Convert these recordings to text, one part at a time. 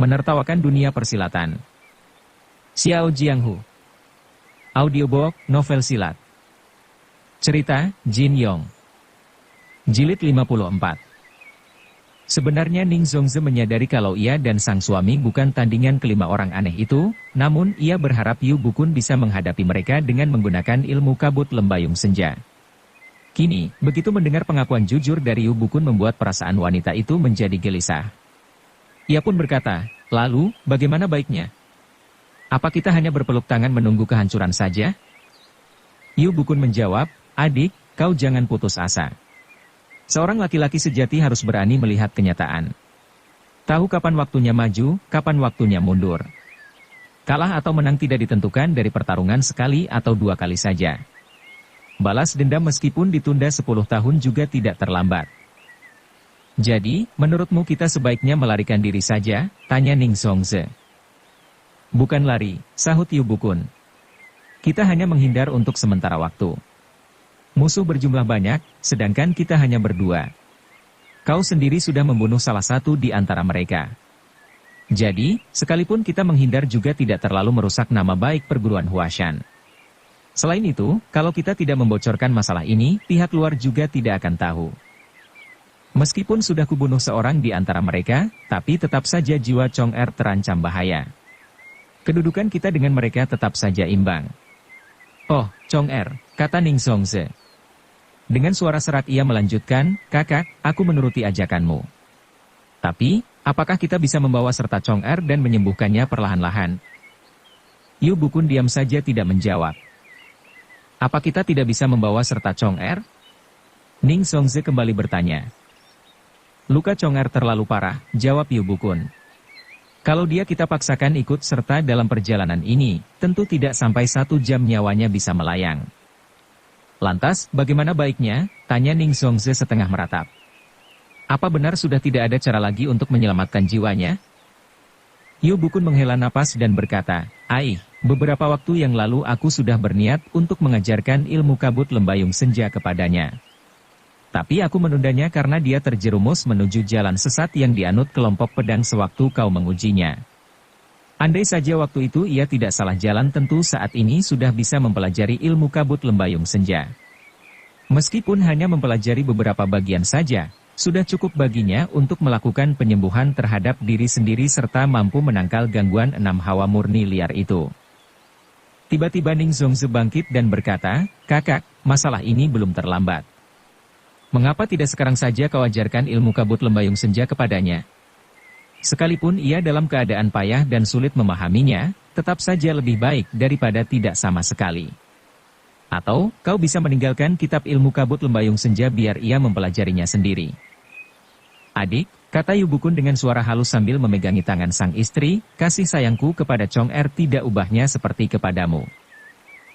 Menertawakan dunia persilatan. Xiao Jianghu. Audiobook, novel silat. Cerita, Jin Yong. Jilid 54. Sebenarnya Ning Zongze menyadari kalau ia dan sang suami bukan tandingan kelima orang aneh itu, namun ia berharap Yu Bukun bisa menghadapi mereka dengan menggunakan ilmu kabut lembayung senja. Kini, begitu mendengar pengakuan jujur dari Yu Bukun membuat perasaan wanita itu menjadi gelisah. Ia pun berkata, lalu, bagaimana baiknya? Apa kita hanya berpeluk tangan menunggu kehancuran saja? Yu Bukun menjawab, adik, kau jangan putus asa. Seorang laki-laki sejati harus berani melihat kenyataan. Tahu kapan waktunya maju, kapan waktunya mundur. Kalah atau menang tidak ditentukan dari pertarungan sekali atau dua kali saja. Balas dendam meskipun ditunda 10 tahun juga tidak terlambat. Jadi, menurutmu kita sebaiknya melarikan diri saja? Tanya Ning Zongze. Bukan lari, sahut Yu Bukun. Kita hanya menghindar untuk sementara waktu. Musuh berjumlah banyak, sedangkan kita hanya berdua. Kau sendiri sudah membunuh salah satu di antara mereka. Jadi, sekalipun kita menghindar juga tidak terlalu merusak nama baik perguruan Huashan. Selain itu, kalau kita tidak membocorkan masalah ini, pihak luar juga tidak akan tahu. Meskipun sudah kubunuh seorang di antara mereka, tapi tetap saja jiwa Chong Er terancam bahaya. Kedudukan kita dengan mereka tetap saja imbang. Oh, Chong Er, kata Ning Zongze. Dengan suara serak ia melanjutkan, kakak, aku menuruti ajakanmu. Tapi, apakah kita bisa membawa serta Chong Er dan menyembuhkannya perlahan-lahan? Yu Bukun diam saja tidak menjawab. Apa kita tidak bisa membawa serta Chong Er? Ning Zongze kembali bertanya. Luka Chong Er terlalu parah, jawab Yu Bukun. Kalau dia kita paksakan ikut serta dalam perjalanan ini, tentu tidak sampai 1 jam nyawanya bisa melayang. Lantas, bagaimana baiknya? Tanya Ning Zongze setengah meratap. Apa benar sudah tidak ada cara lagi untuk menyelamatkan jiwanya? Yu Bukun menghela napas dan berkata, beberapa waktu yang lalu aku sudah berniat untuk mengajarkan ilmu kabut lembayung senja kepadanya. Tapi aku menundanya karena dia terjerumus menuju jalan sesat yang dianut kelompok pedang sewaktu kau mengujinya. Andai saja waktu itu ia tidak salah jalan tentu saat ini sudah bisa mempelajari ilmu kabut lembayung senja. Meskipun hanya mempelajari beberapa bagian saja, sudah cukup baginya untuk melakukan penyembuhan terhadap diri sendiri serta mampu menangkal gangguan 6 hawa murni liar itu. Tiba-tiba Ning Zongze bangkit dan berkata, kakak, masalah ini belum terlambat. Mengapa tidak sekarang saja kau ajarkan ilmu kabut lembayung senja kepadanya? Sekalipun ia dalam keadaan payah dan sulit memahaminya, tetap saja lebih baik daripada tidak sama sekali. Atau, kau bisa meninggalkan kitab ilmu kabut lembayung senja biar ia mempelajarinya sendiri. Adik, kata Yu Bukun dengan suara halus sambil memegangi tangan sang istri, kasih sayangku kepada Chong Er tidak ubahnya seperti kepadamu.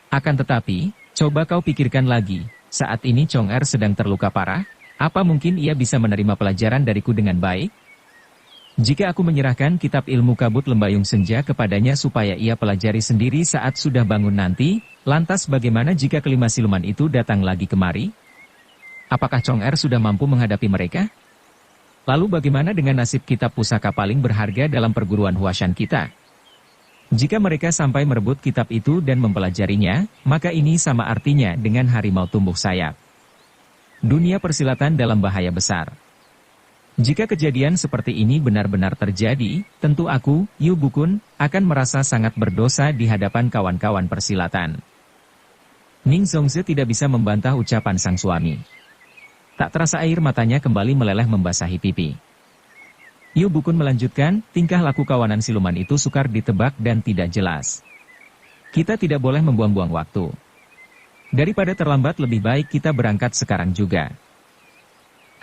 Akan tetapi, coba kau pikirkan lagi. Saat ini Chong Er sedang terluka parah, apa mungkin ia bisa menerima pelajaran dariku dengan baik? Jika aku menyerahkan kitab ilmu kabut lembayung senja kepadanya supaya ia pelajari sendiri saat sudah bangun nanti, lantas bagaimana jika kelima siluman itu datang lagi kemari? Apakah Chong Er sudah mampu menghadapi mereka? Lalu bagaimana dengan nasib kitab pusaka paling berharga dalam perguruan Huashan kita? Jika mereka sampai merebut kitab itu dan mempelajarinya, maka ini sama artinya dengan harimau tumbuh sayap. Dunia persilatan dalam bahaya besar. Jika kejadian seperti ini benar-benar terjadi, tentu aku, Yu Bukun, akan merasa sangat berdosa di hadapan kawan-kawan persilatan. Ning Zongze tidak bisa membantah ucapan sang suami. Tak terasa air matanya kembali meleleh membasahi pipi. Yu Bukun melanjutkan, tingkah laku kawanan siluman itu sukar ditebak dan tidak jelas. Kita tidak boleh membuang-buang waktu. Daripada terlambat lebih baik kita berangkat sekarang juga.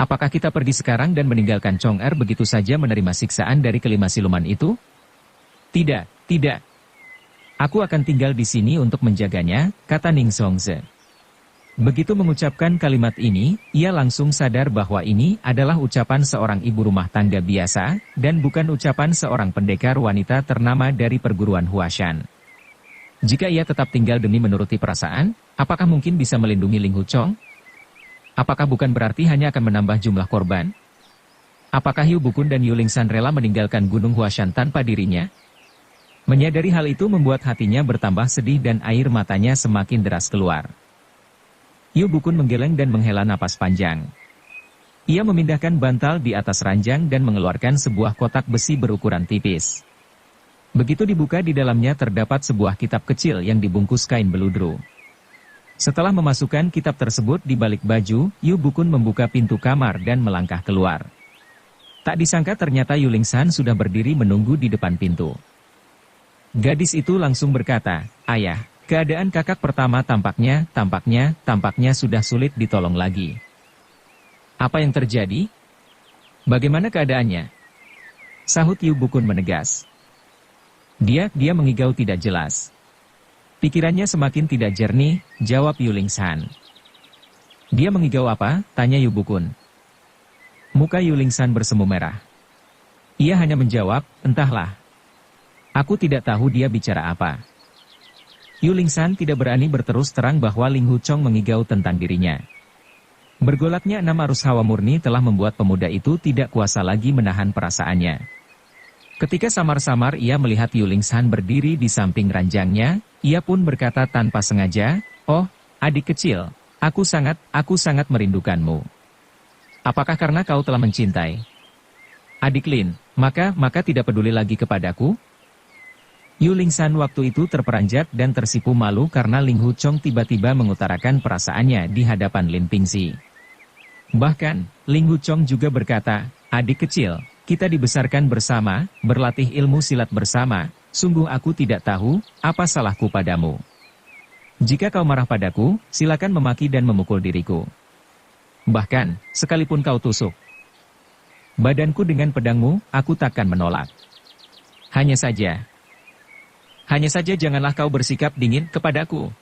Apakah kita pergi sekarang dan meninggalkan Chong Er begitu saja menerima siksaan dari kelima siluman itu? Tidak, tidak. Aku akan tinggal di sini untuk menjaganya, kata Ning Zongze. Begitu mengucapkan kalimat ini, ia langsung sadar bahwa ini adalah ucapan seorang ibu rumah tangga biasa, dan bukan ucapan seorang pendekar wanita ternama dari perguruan Huashan. Jika ia tetap tinggal demi menuruti perasaan, apakah mungkin bisa melindungi Ling Huchong? Apakah bukan berarti hanya akan menambah jumlah korban? Apakah Yu Bukun dan Yu Lingsan rela meninggalkan Gunung Huashan tanpa dirinya? Menyadari hal itu membuat hatinya bertambah sedih dan air matanya semakin deras keluar. Yu Bukun menggeleng dan menghela napas panjang. Ia memindahkan bantal di atas ranjang dan mengeluarkan sebuah kotak besi berukuran tipis. Begitu dibuka, di dalamnya terdapat sebuah kitab kecil yang dibungkus kain beludru. Setelah memasukkan kitab tersebut di balik baju, Yu Bukun membuka pintu kamar dan melangkah keluar. Tak disangka ternyata Yu Lingsan sudah berdiri menunggu di depan pintu. Gadis itu langsung berkata, "Ayah, keadaan kakak pertama tampaknya sudah sulit ditolong lagi." "Apa yang terjadi? Bagaimana keadaannya?" sahut Yu Bukun menegas. Dia mengigau tidak jelas. Pikirannya semakin tidak jernih, jawab Yu Lingsan. "Dia mengigau apa?" tanya Yu Bukun. Muka Yu Lingsan bersemu merah. Ia hanya menjawab, "Entahlah. Aku tidak tahu dia bicara apa." Yu Lingsan tidak berani berterus terang bahwa Ling Huchong mengigau tentang dirinya. Bergolaknya 6 arus hawa murni telah membuat pemuda itu tidak kuasa lagi menahan perasaannya. Ketika samar-samar ia melihat Yu Lingsan berdiri di samping ranjangnya, ia pun berkata tanpa sengaja, "Oh, adik kecil, aku sangat merindukanmu. Apakah karena kau telah mencintai adik Lin, maka tidak peduli lagi kepadaku?" Yu Lingsan waktu itu terperanjat dan tersipu malu karena Ling Huchong tiba-tiba mengutarakan perasaannya di hadapan Lin Pingxi. Bahkan, Ling Huchong juga berkata, "Adik kecil, kita dibesarkan bersama, berlatih ilmu silat bersama, sungguh aku tidak tahu, apa salahku padamu. Jika kau marah padaku, silakan memaki dan memukul diriku. Bahkan, sekalipun kau tusuk badanku dengan pedangmu, aku takkan menolak. Hanya saja janganlah kau bersikap dingin kepadaku."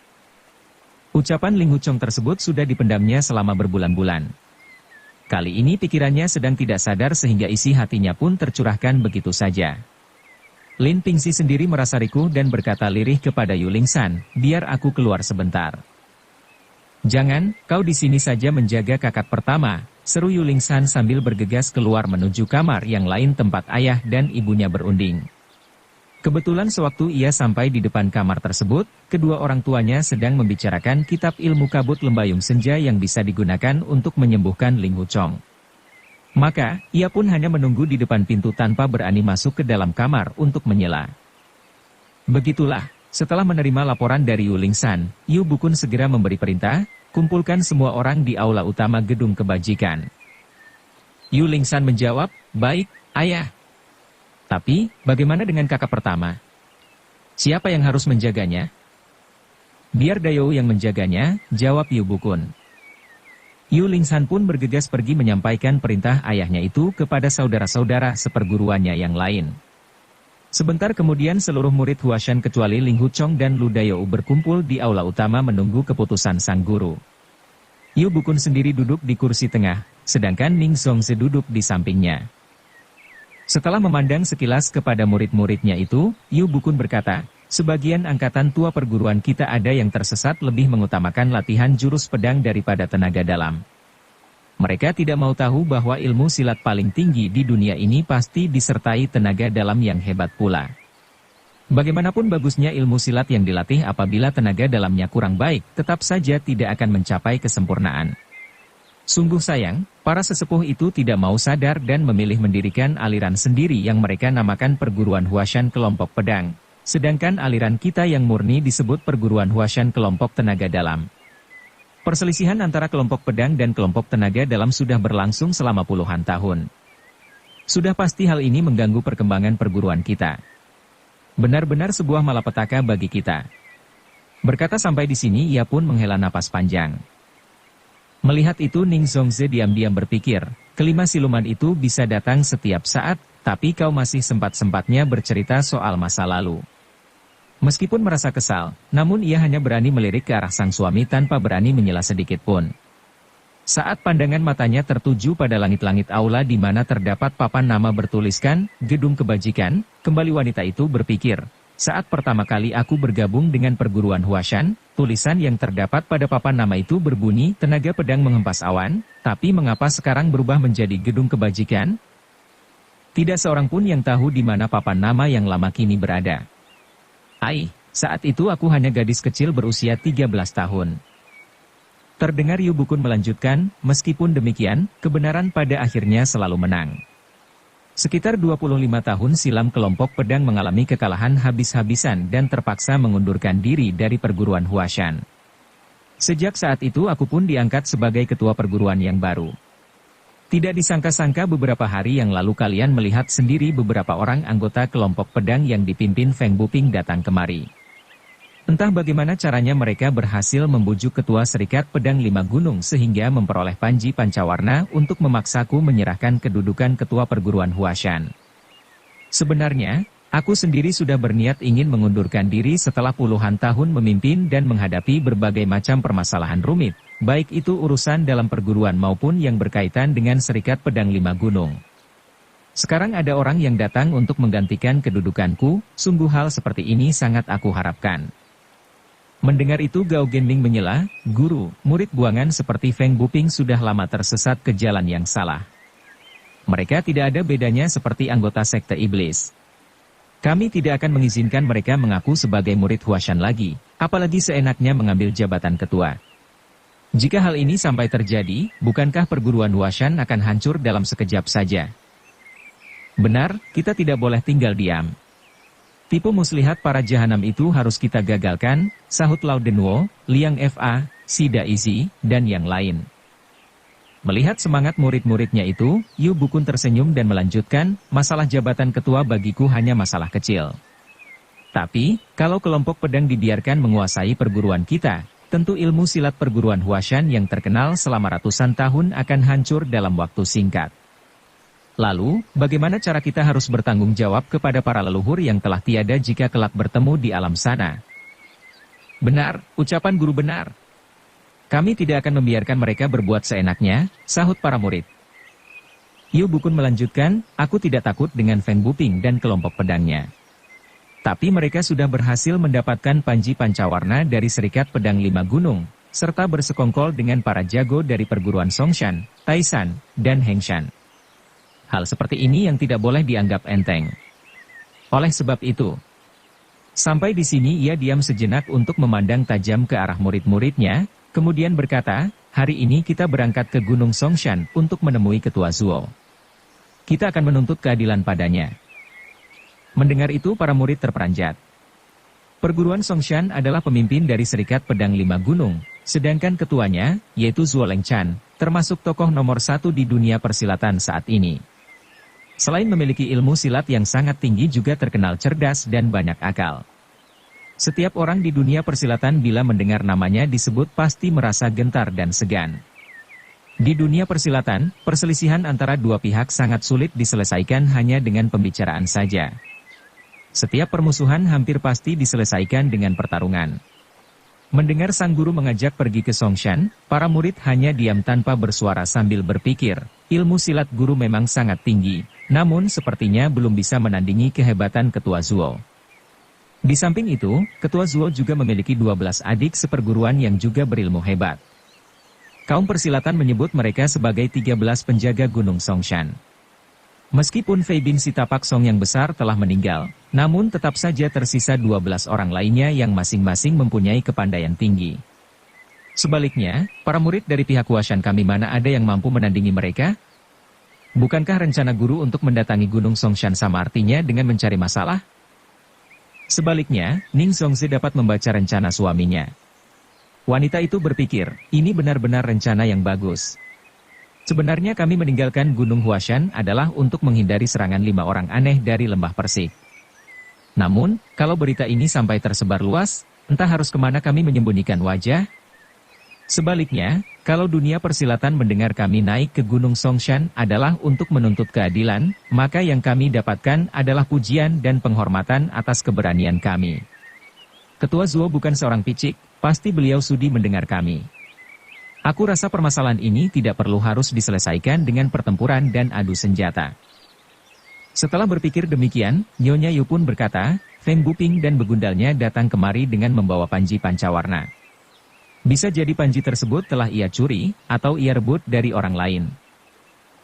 Ucapan Ling Huchong tersebut sudah dipendamnya selama berbulan-bulan. Kali ini pikirannya sedang tidak sadar sehingga isi hatinya pun tercurahkan begitu saja. Lin Pingxi sendiri merasa rikuh dan berkata lirih kepada Yu Lingsan, "Biar aku keluar sebentar." "Jangan, kau di sini saja menjaga kakak pertama," seru Yu Lingsan sambil bergegas keluar menuju kamar yang lain tempat ayah dan ibunya berunding. Kebetulan sewaktu ia sampai di depan kamar tersebut, kedua orang tuanya sedang membicarakan kitab ilmu kabut lembayung senja yang bisa digunakan untuk menyembuhkan Ling Huchong. Maka, ia pun hanya menunggu di depan pintu tanpa berani masuk ke dalam kamar untuk menyela. Begitulah, setelah menerima laporan dari Yu Lingsan, Yu Bukun segera memberi perintah, "Kumpulkan semua orang di aula utama gedung kebajikan." Yu Lingsan menjawab, "Baik, ayah. Tapi, bagaimana dengan kakak pertama? Siapa yang harus menjaganya?" "Biar Dayou yang menjaganya," jawab Yu Bukun. Yu Lingsan pun bergegas pergi menyampaikan perintah ayahnya itu kepada saudara-saudara seperguruannya yang lain. Sebentar kemudian seluruh murid Huashan kecuali Ling Huchong dan Lu Dayou berkumpul di aula utama menunggu keputusan sang guru. Yu Bukun sendiri duduk di kursi tengah, sedangkan Ning Zongzi duduk di sampingnya. Setelah memandang sekilas kepada murid-muridnya itu, Yu Bukun berkata, "Sebagian angkatan tua perguruan kita ada yang tersesat lebih mengutamakan latihan jurus pedang daripada tenaga dalam. Mereka tidak mau tahu bahwa ilmu silat paling tinggi di dunia ini pasti disertai tenaga dalam yang hebat pula. Bagaimanapun bagusnya ilmu silat yang dilatih apabila tenaga dalamnya kurang baik, tetap saja tidak akan mencapai kesempurnaan. Sungguh sayang, para sesepuh itu tidak mau sadar dan memilih mendirikan aliran sendiri yang mereka namakan perguruan Huashan kelompok pedang. Sedangkan aliran kita yang murni disebut perguruan Huashan kelompok tenaga dalam. Perselisihan antara kelompok pedang dan kelompok tenaga dalam sudah berlangsung selama puluhan tahun. Sudah pasti hal ini mengganggu perkembangan perguruan kita. Benar-benar sebuah malapetaka bagi kita." Berkata sampai di sini ia pun menghela napas panjang. Melihat itu Ning Zongzi diam-diam berpikir, kelima siluman itu bisa datang setiap saat, tapi kau masih sempat-sempatnya bercerita soal masa lalu. Meskipun merasa kesal, namun ia hanya berani melirik ke arah sang suami tanpa berani menyela sedikit pun. Saat pandangan matanya tertuju pada langit-langit aula di mana terdapat papan nama bertuliskan, "Gedung Kebajikan", kembali wanita itu berpikir, "Saat pertama kali aku bergabung dengan perguruan Huashan, tulisan yang terdapat pada papan nama itu berbunyi, tenaga pedang menghempas awan, tapi mengapa sekarang berubah menjadi Gedung Kebajikan? Tidak seorang pun yang tahu di mana papan nama yang lama kini berada. Saat itu aku hanya gadis kecil berusia 13 tahun. Terdengar Yu Bukun melanjutkan, meskipun demikian, kebenaran pada akhirnya selalu menang. Sekitar 25 tahun silam kelompok pedang mengalami kekalahan habis-habisan dan terpaksa mengundurkan diri dari perguruan Huashan. Sejak saat itu aku pun diangkat sebagai ketua perguruan yang baru. Tidak disangka-sangka beberapa hari yang lalu kalian melihat sendiri beberapa orang anggota kelompok pedang yang dipimpin Feng Buping datang kemari. Entah bagaimana caranya mereka berhasil membujuk ketua Serikat Pedang Lima Gunung sehingga memperoleh panji pancawarna untuk memaksaku menyerahkan kedudukan ketua perguruan Huashan. Sebenarnya, aku sendiri sudah berniat ingin mengundurkan diri setelah puluhan tahun memimpin dan menghadapi berbagai macam permasalahan rumit, baik itu urusan dalam perguruan maupun yang berkaitan dengan Serikat Pedang Lima Gunung. Sekarang ada orang yang datang untuk menggantikan kedudukanku, sungguh hal seperti ini sangat aku harapkan. Mendengar itu Gao Genming menyela, guru, murid buangan seperti Feng Buping sudah lama tersesat ke jalan yang salah. Mereka tidak ada bedanya seperti anggota sekte iblis. Kami tidak akan mengizinkan mereka mengaku sebagai murid Huashan lagi, apalagi seenaknya mengambil jabatan ketua. Jika hal ini sampai terjadi, bukankah perguruan Huashan akan hancur dalam sekejap saja? Benar, kita tidak boleh tinggal diam. Tipu muslihat para jahanam itu harus kita gagalkan, sahut Lao Denwo, Liang Fa, Sida Izi, dan yang lain. Melihat semangat murid-muridnya itu, Yu Bukun tersenyum dan melanjutkan, masalah jabatan ketua bagiku hanya masalah kecil. Tapi, kalau kelompok pedang dibiarkan menguasai perguruan kita, tentu ilmu silat perguruan Huashan yang terkenal selama ratusan tahun akan hancur dalam waktu singkat. Lalu, bagaimana cara kita harus bertanggung jawab kepada para leluhur yang telah tiada jika kelak bertemu di alam sana? Benar, ucapan guru benar. Kami tidak akan membiarkan mereka berbuat seenaknya, sahut para murid. Yu Bukun melanjutkan, aku tidak takut dengan Feng Buping dan kelompok pedangnya. Tapi mereka sudah berhasil mendapatkan panji pancawarna dari Serikat Pedang Lima Gunung, serta bersekongkol dengan para jago dari perguruan Songshan, Taishan, dan Hengshan. Hal seperti ini yang tidak boleh dianggap enteng. Oleh sebab itu, sampai di sini ia diam sejenak untuk memandang tajam ke arah murid-muridnya, kemudian berkata, hari ini kita berangkat ke Gunung Songshan untuk menemui Ketua Zuo. Kita akan menuntut keadilan padanya. Mendengar itu para murid terperanjat. Perguruan Songshan adalah pemimpin dari Serikat Pedang Lima Gunung, sedangkan ketuanya, yaitu Zuo Lengchan, termasuk tokoh nomor 1 di dunia persilatan saat ini. Selain memiliki ilmu silat yang sangat tinggi juga terkenal cerdas dan banyak akal. Setiap orang di dunia persilatan bila mendengar namanya disebut pasti merasa gentar dan segan. Di dunia persilatan, perselisihan antara dua pihak sangat sulit diselesaikan hanya dengan pembicaraan saja. Setiap permusuhan hampir pasti diselesaikan dengan pertarungan. Mendengar sang guru mengajak pergi ke Songshan, para murid hanya diam tanpa bersuara sambil berpikir, ilmu silat guru memang sangat tinggi, namun sepertinya belum bisa menandingi kehebatan Ketua Zuo. Di samping itu, Ketua Zuo juga memiliki 12 adik seperguruan yang juga berilmu hebat. Kaum persilatan menyebut mereka sebagai 13 penjaga Gunung Songshan. Meskipun Fei bin Sitapak Song yang besar telah meninggal, namun tetap saja tersisa 12 orang lainnya yang masing-masing mempunyai kepandaian tinggi. Sebaliknya, para murid dari pihak Huashan kami mana ada yang mampu menandingi mereka? Bukankah rencana guru untuk mendatangi Gunung Songshan sama artinya dengan mencari masalah? Sebaliknya, Ning Zongzi dapat membaca rencana suaminya. Wanita itu berpikir, ini benar-benar rencana yang bagus. Sebenarnya kami meninggalkan Gunung Huashan adalah untuk menghindari serangan 5 orang aneh dari Lembah Persik. Namun, kalau berita ini sampai tersebar luas, entah harus kemana kami menyembunyikan wajah. Sebaliknya, kalau dunia persilatan mendengar kami naik ke Gunung Songshan adalah untuk menuntut keadilan, maka yang kami dapatkan adalah pujian dan penghormatan atas keberanian kami. Ketua Zuo bukan seorang picik, pasti beliau sudi mendengar kami. Aku rasa permasalahan ini tidak perlu harus diselesaikan dengan pertempuran dan adu senjata. Setelah berpikir demikian, Nyonya Yu pun berkata, Feng Buping dan begundalnya datang kemari dengan membawa panji pancawarna. Bisa jadi panji tersebut telah ia curi, atau ia rebut dari orang lain.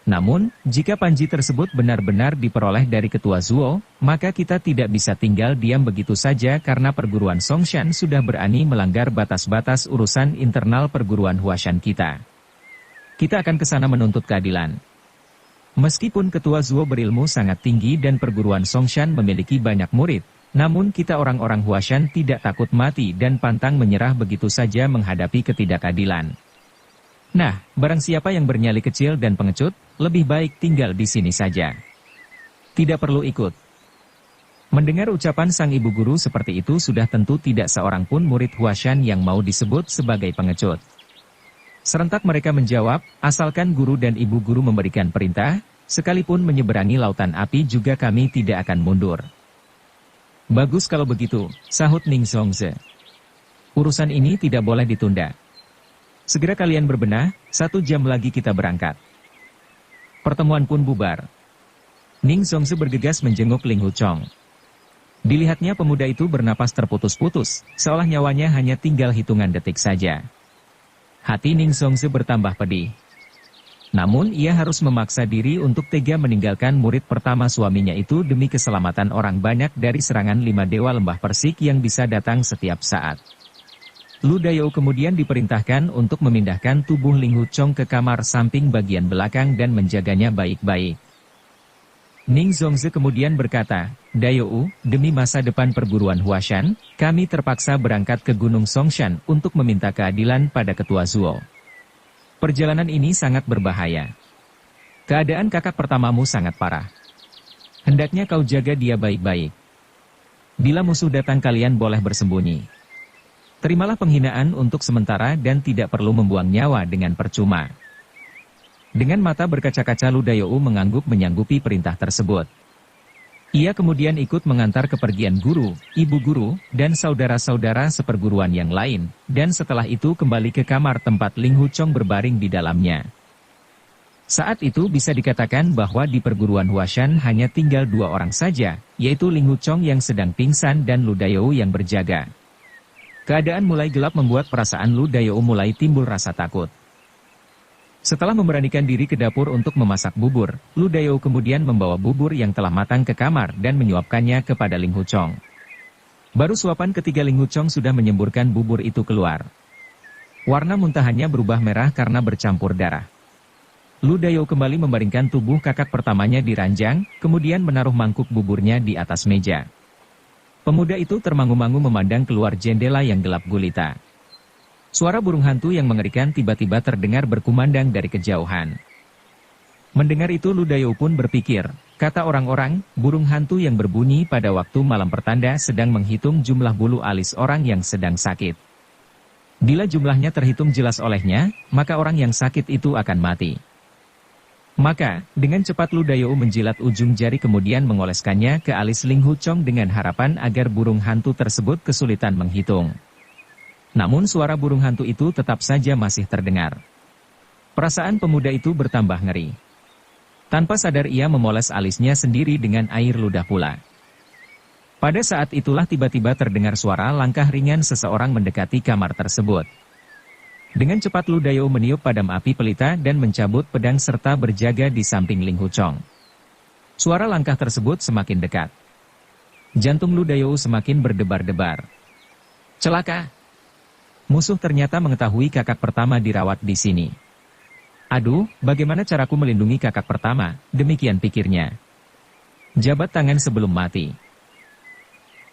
Namun, jika panji tersebut benar-benar diperoleh dari ketua Zuo, maka kita tidak bisa tinggal diam begitu saja karena perguruan Songshan sudah berani melanggar batas-batas urusan internal perguruan Huashan kita. Kita akan ke sana menuntut keadilan. Meskipun ketua Zuo berilmu sangat tinggi dan perguruan Songshan memiliki banyak murid, namun kita orang-orang Huashan tidak takut mati dan pantang menyerah begitu saja menghadapi ketidakadilan. Nah, barang siapa yang bernyali kecil dan pengecut, lebih baik tinggal di sini saja. Tidak perlu ikut. Mendengar ucapan sang ibu guru seperti itu sudah tentu tidak seorang pun murid Huashan yang mau disebut sebagai pengecut. Serentak mereka menjawab, asalkan guru dan ibu guru memberikan perintah, sekalipun menyeberangi lautan api juga kami tidak akan mundur. Bagus kalau begitu, sahut Ning Zongze. Urusan ini tidak boleh ditunda. Segera kalian berbenah, 1 jam lagi kita berangkat. Pertemuan pun bubar. Ning Zongze bergegas menjenguk Ling Huchong. Dilihatnya pemuda itu bernapas terputus-putus, seolah nyawanya hanya tinggal hitungan detik saja. Hati Ning Zongze bertambah pedih. Namun ia harus memaksa diri untuk tega meninggalkan murid pertama suaminya itu demi keselamatan orang banyak dari serangan 5 dewa lembah Persik yang bisa datang setiap saat. Lu Dayou kemudian diperintahkan untuk memindahkan tubuh Ling Huchong ke kamar samping bagian belakang dan menjaganya baik-baik. Ning Zongze kemudian berkata, Dayou, demi masa depan perguruan Huashan, kami terpaksa berangkat ke Gunung Songshan untuk meminta keadilan pada ketua Zuo. Perjalanan ini sangat berbahaya. Keadaan kakak pertamamu sangat parah. Hendaknya kau jaga dia baik-baik. Bila musuh datang kalian boleh bersembunyi. Terimalah penghinaan untuk sementara dan tidak perlu membuang nyawa dengan percuma. Dengan mata berkaca-kaca Lu Dayou mengangguk menyanggupi perintah tersebut. Ia kemudian ikut mengantar kepergian guru, ibu guru, dan saudara-saudara seperguruan yang lain, dan setelah itu kembali ke kamar tempat Ling Huchong berbaring di dalamnya. Saat itu bisa dikatakan bahwa di perguruan Huashan hanya tinggal 2 orang saja, yaitu Ling Huchong yang sedang pingsan dan Lu Dayou yang berjaga. Keadaan mulai gelap membuat perasaan Lu Dayou mulai timbul rasa takut. Setelah memberanikan diri ke dapur untuk memasak bubur, Lu Dayou kemudian membawa bubur yang telah matang ke kamar dan menyuapkannya kepada Ling Huchong. Baru suapan ketiga Ling Huchong sudah menyemburkan bubur itu keluar. Warna muntahannya berubah merah karena bercampur darah. Lu Dayou kembali membaringkan tubuh kakak pertamanya di ranjang, kemudian menaruh mangkuk buburnya di atas meja. Pemuda itu termangu-mangu memandang keluar jendela yang gelap gulita. Suara burung hantu yang mengerikan tiba-tiba terdengar berkumandang dari kejauhan. Mendengar itu Lu Dayou pun berpikir, kata orang-orang, burung hantu yang berbunyi pada waktu malam pertanda sedang menghitung jumlah bulu alis orang yang sedang sakit. Bila jumlahnya terhitung jelas olehnya, maka orang yang sakit itu akan mati. Maka, dengan cepat Lu Dayou menjilat ujung jari kemudian mengoleskannya ke alis Ling Huchong dengan harapan agar burung hantu tersebut kesulitan menghitung. Namun suara burung hantu itu tetap saja masih terdengar. Perasaan pemuda itu bertambah ngeri. Tanpa sadar ia memoles alisnya sendiri dengan air ludah pula. Pada saat itulah tiba-tiba terdengar suara langkah ringan seseorang mendekati kamar tersebut. Dengan cepat Lu Dayou meniup padam api pelita dan mencabut pedang serta berjaga di samping Ling Huchong. Suara langkah tersebut semakin dekat. Jantung Lu Dayou semakin berdebar-debar. Celaka! Musuh ternyata mengetahui kakak pertama dirawat di sini. Aduh, bagaimana caraku melindungi kakak pertama, demikian pikirnya. Jabat tangan sebelum mati.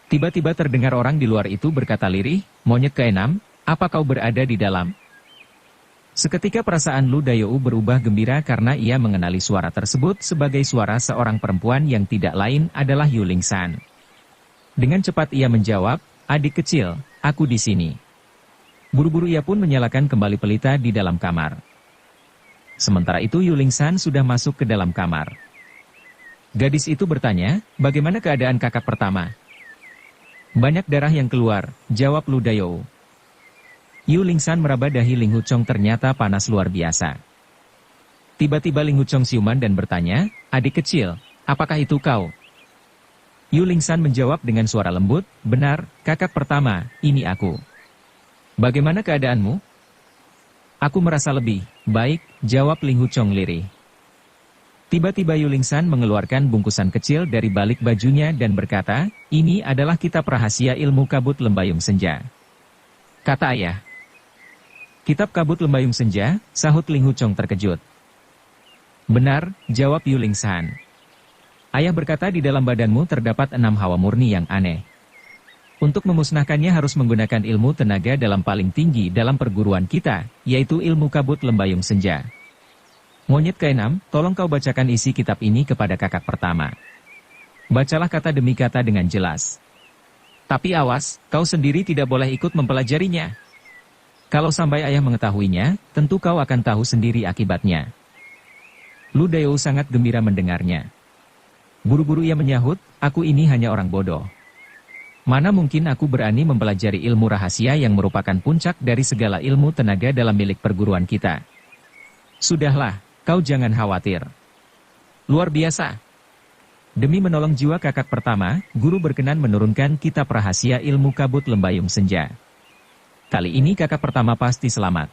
Tiba-tiba terdengar orang di luar itu berkata lirih, monyet keenam, apa kau berada di dalam? Seketika perasaan Lu Dayou berubah gembira karena ia mengenali suara tersebut sebagai suara seorang perempuan yang tidak lain adalah Yuling San. Dengan cepat ia menjawab, adik kecil, aku di sini. Buru-buru ia pun menyalakan kembali pelita di dalam kamar. Sementara itu Yuling San sudah masuk ke dalam kamar. Gadis itu bertanya, bagaimana keadaan kakak pertama? Banyak darah yang keluar, jawab Lu Dayou. Yuling San meraba dahi Ling Huchong ternyata panas luar biasa. Tiba-tiba Ling Huchong siuman dan bertanya, adik kecil, apakah itu kau? Yuling San menjawab dengan suara lembut, benar, kakak pertama, ini aku. Bagaimana keadaanmu? Aku merasa lebih baik, jawab Ling Huchong lirih. Tiba-tiba Yulingsan mengeluarkan bungkusan kecil dari balik bajunya dan berkata, "Ini adalah kitab rahasia ilmu kabut lembayung senja," kata ayah. "Kitab kabut lembayung senja?" sahut Ling Huchong terkejut. "Benar," jawab Yulingsan. "Ayah berkata di dalam badanmu terdapat 6 hawa murni yang aneh. Untuk memusnahkannya harus menggunakan ilmu tenaga dalam paling tinggi dalam perguruan kita, yaitu ilmu kabut lembayung senja. Monyet ke-6, tolong kau bacakan isi kitab ini kepada kakak pertama. Bacalah kata demi kata dengan jelas. Tapi awas, kau sendiri tidak boleh ikut mempelajarinya. Kalau sampai ayah mengetahuinya, tentu kau akan tahu sendiri akibatnya." Lu Dayo sangat gembira mendengarnya. Buru-buru ia menyahut, "Aku ini hanya orang bodoh. Mana mungkin aku berani mempelajari ilmu rahasia yang merupakan puncak dari segala ilmu tenaga dalam milik perguruan kita. Sudahlah, kau jangan khawatir. Luar biasa." Demi menolong jiwa kakak pertama, guru berkenan menurunkan kitab rahasia ilmu kabut lembayung senja. Kali ini kakak pertama pasti selamat.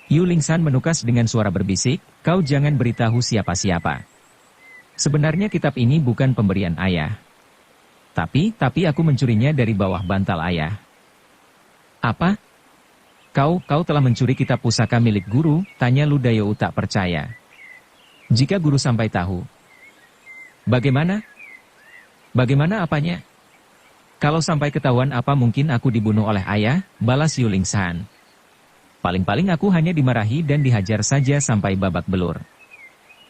Yulingsan menukas dengan suara berbisik, "Kau jangan beritahu siapa-siapa. Sebenarnya kitab ini bukan pemberian ayah. Tapi aku mencurinya dari bawah bantal ayah." "Apa? Kau telah mencuri kitab pusaka milik guru?" tanya Lu Dayo tak percaya. "Jika guru sampai tahu." "Bagaimana? Bagaimana apanya? Kalau sampai ketahuan apa mungkin aku dibunuh oleh ayah?" balas Yulingsan. "Paling-paling aku hanya dimarahi dan dihajar saja sampai babak belur.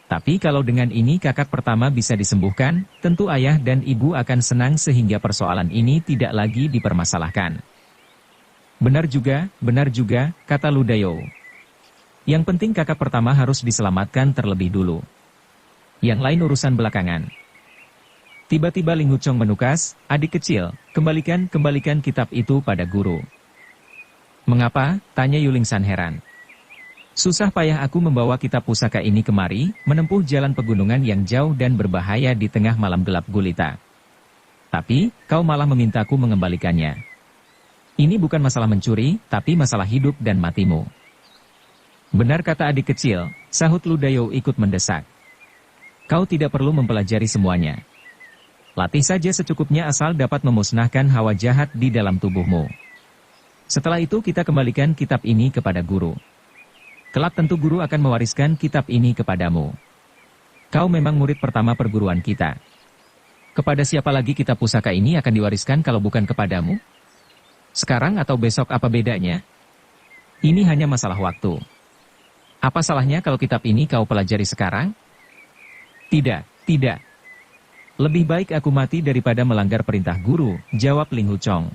Tapi kalau dengan ini kakak pertama bisa disembuhkan, tentu ayah dan ibu akan senang sehingga persoalan ini tidak lagi dipermasalahkan." Benar juga, kata Lu Dayo. "Yang penting kakak pertama harus diselamatkan terlebih dulu. Yang lain urusan belakangan." Tiba-tiba Ling Huchong menukas, "Adik kecil, kembalikan kitab itu pada guru." "Mengapa?" tanya Yulingsan heran. "Susah payah aku membawa kitab pusaka ini kemari, menempuh jalan pegunungan yang jauh dan berbahaya di tengah malam gelap gulita. Tapi, kau malah memintaku mengembalikannya. Ini bukan masalah mencuri, tapi masalah hidup dan matimu." "Benar kata adik kecil," sahut Lu Dayo ikut mendesak. "Kau tidak perlu mempelajari semuanya. Latih saja secukupnya asal dapat memusnahkan hawa jahat di dalam tubuhmu. Setelah itu kita kembalikan kitab ini kepada guru. Kelak tentu guru akan mewariskan kitab ini kepadamu. Kau memang murid pertama perguruan kita. Kepada siapa lagi kitab pusaka ini akan diwariskan kalau bukan kepadamu? Sekarang atau besok apa bedanya? Ini hanya masalah waktu. Apa salahnya kalau kitab ini kau pelajari sekarang?" Tidak. Lebih baik aku mati daripada melanggar perintah guru," jawab Ling Huchong.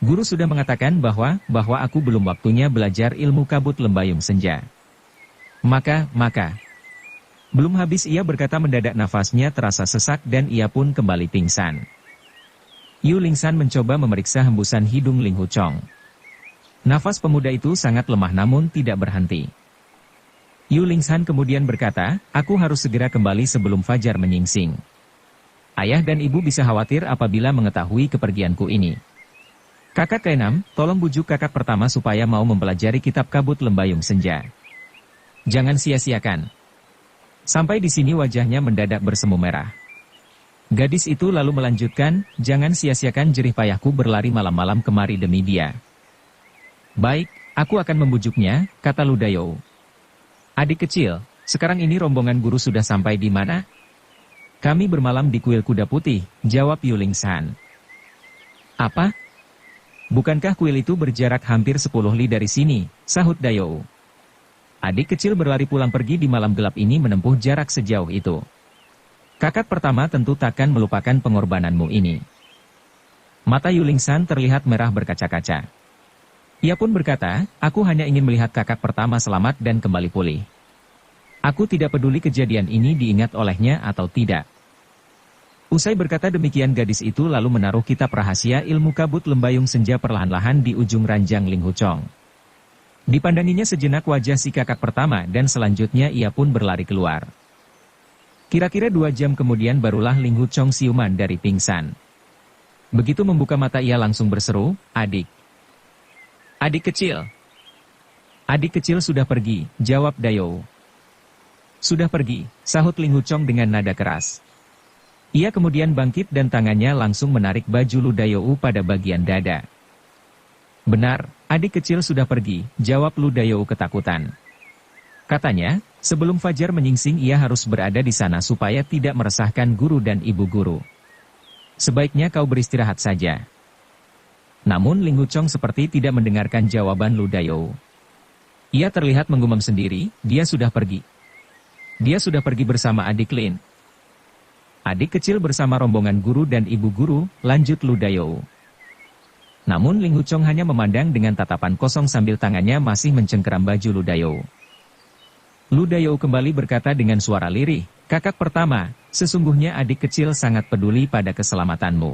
"Guru sudah mengatakan bahwa aku belum waktunya belajar ilmu kabut lembayung senja. Maka. Belum habis ia berkata mendadak nafasnya terasa sesak dan ia pun kembali pingsan. Yulingsan mencoba memeriksa hembusan hidung Ling Huchong. Nafas pemuda itu sangat lemah namun tidak berhenti. Yulingsan kemudian berkata, "Aku harus segera kembali sebelum fajar menyingsing. Ayah dan ibu bisa khawatir apabila mengetahui kepergianku ini. Kakak ke-6, tolong bujuk kakak pertama supaya mau mempelajari kitab kabut lembayung senja. Jangan sia-siakan." Sampai di sini wajahnya mendadak bersemu merah. Gadis itu lalu melanjutkan, "Jangan sia-siakan jerih payahku berlari malam-malam kemari demi dia." "Baik, aku akan membujuknya," kata Lu Dayo. "Adik kecil, sekarang ini rombongan guru sudah sampai di mana?" "Kami bermalam di kuil kuda putih," jawab Yulingsan. "Apa? Bukankah kuil itu berjarak hampir 10 li dari sini?" sahut Dayo. "Adik kecil berlari pulang pergi di malam gelap ini menempuh jarak sejauh itu. Kakak pertama tentu takkan melupakan pengorbananmu ini." Mata Yulingsan terlihat merah berkaca-kaca. Ia pun berkata, "Aku hanya ingin melihat kakak pertama selamat dan kembali pulih. Aku tidak peduli kejadian ini diingat olehnya atau tidak." Usai berkata demikian gadis itu lalu menaruh kitab rahasia ilmu kabut lembayung senja perlahan-lahan di ujung ranjang Ling Huchong. Dipandanginya sejenak wajah si kakak pertama dan selanjutnya ia pun berlari keluar. Kira-kira 2 jam kemudian barulah Ling Huchong siuman dari pingsan. Begitu membuka mata ia langsung berseru, "Adik. Adik kecil." "Adik kecil sudah pergi," jawab Dayo. Sudah pergi, sahut Ling Huchong dengan nada keras. Ia kemudian bangkit dan tangannya langsung menarik baju Lu Dayou pada bagian dada. Benar, adik kecil sudah pergi, jawab Lu Dayou ketakutan. Katanya, sebelum fajar menyingsing ia harus berada di sana supaya tidak meresahkan guru dan ibu guru. Sebaiknya kau beristirahat saja. Namun Ling Huchong seperti tidak mendengarkan jawaban Lu Dayou. Ia terlihat menggumam sendiri, dia sudah pergi. Dia sudah pergi bersama adik Lin. Adik kecil bersama rombongan guru dan ibu guru, lanjut Lu Dayou. Namun Ling Huchong hanya memandang dengan tatapan kosong sambil tangannya masih mencengkeram baju Lu Dayou. Lu Dayou kembali berkata dengan suara lirih, kakak pertama, sesungguhnya adik kecil sangat peduli pada keselamatanmu.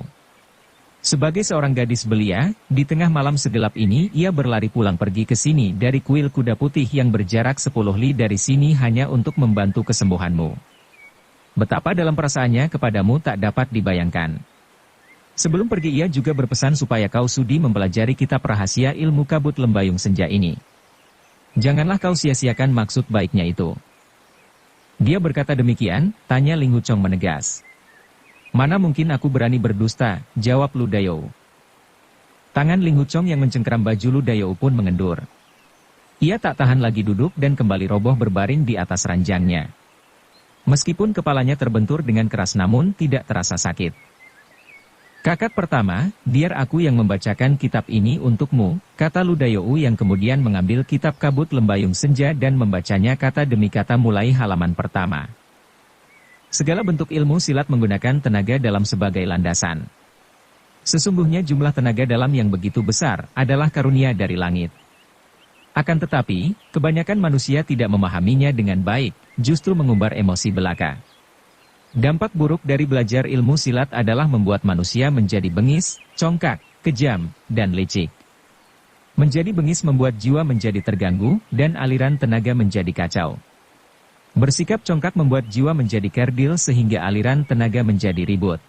Sebagai seorang gadis belia, di tengah malam segelap ini ia berlari pulang pergi ke sini dari kuil kuda putih yang berjarak 10 li dari sini hanya untuk membantu kesembuhanmu. Betapa dalam perasaannya kepadamu tak dapat dibayangkan. Sebelum pergi ia juga berpesan supaya kau sudi mempelajari kitab rahasia ilmu kabut lembayung senja ini. Janganlah kau sia-siakan maksud baiknya itu. Dia berkata demikian, tanya Ling Huchong menegas. Mana mungkin aku berani berdusta, jawab Lu Dayou. Tangan Ling Huchong yang mencengkeram baju Lu Dayou pun mengendur. Ia tak tahan lagi duduk dan kembali roboh berbaring di atas ranjangnya. Meskipun kepalanya terbentur dengan keras namun tidak terasa sakit. Kakak pertama, biar aku yang membacakan kitab ini untukmu, kata Lu Dayou yang kemudian mengambil kitab kabut lembayung senja dan membacanya kata demi kata mulai halaman pertama. Segala bentuk ilmu silat menggunakan tenaga dalam sebagai landasan. Sesungguhnya jumlah tenaga dalam yang begitu besar adalah karunia dari langit. Akan tetapi, kebanyakan manusia tidak memahaminya dengan baik, justru mengumbar emosi belaka. Dampak buruk dari belajar ilmu silat adalah membuat manusia menjadi bengis, congkak, kejam, dan licik. Menjadi bengis membuat jiwa menjadi terganggu, dan aliran tenaga menjadi kacau. Bersikap congkak membuat jiwa menjadi kerdil sehingga aliran tenaga menjadi ribut.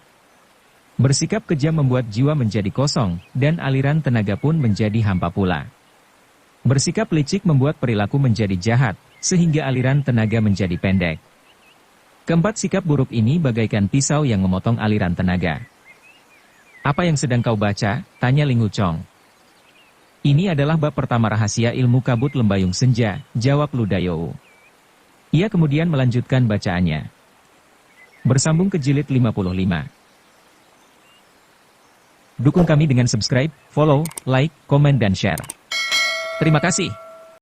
Bersikap kejam membuat jiwa menjadi kosong, dan aliran tenaga pun menjadi hampa pula. Bersikap licik membuat perilaku menjadi jahat, sehingga aliran tenaga menjadi pendek. Keempat sikap buruk ini bagaikan pisau yang memotong aliran tenaga. Apa yang sedang kau baca? Tanya Ling Huchong. Ini adalah bab pertama rahasia ilmu kabut lembayung senja, jawab Lu Dayou. Ia kemudian melanjutkan bacaannya. Bersambung ke jilid 55. Dukung kami dengan subscribe, follow, like, komen dan share. Terima kasih.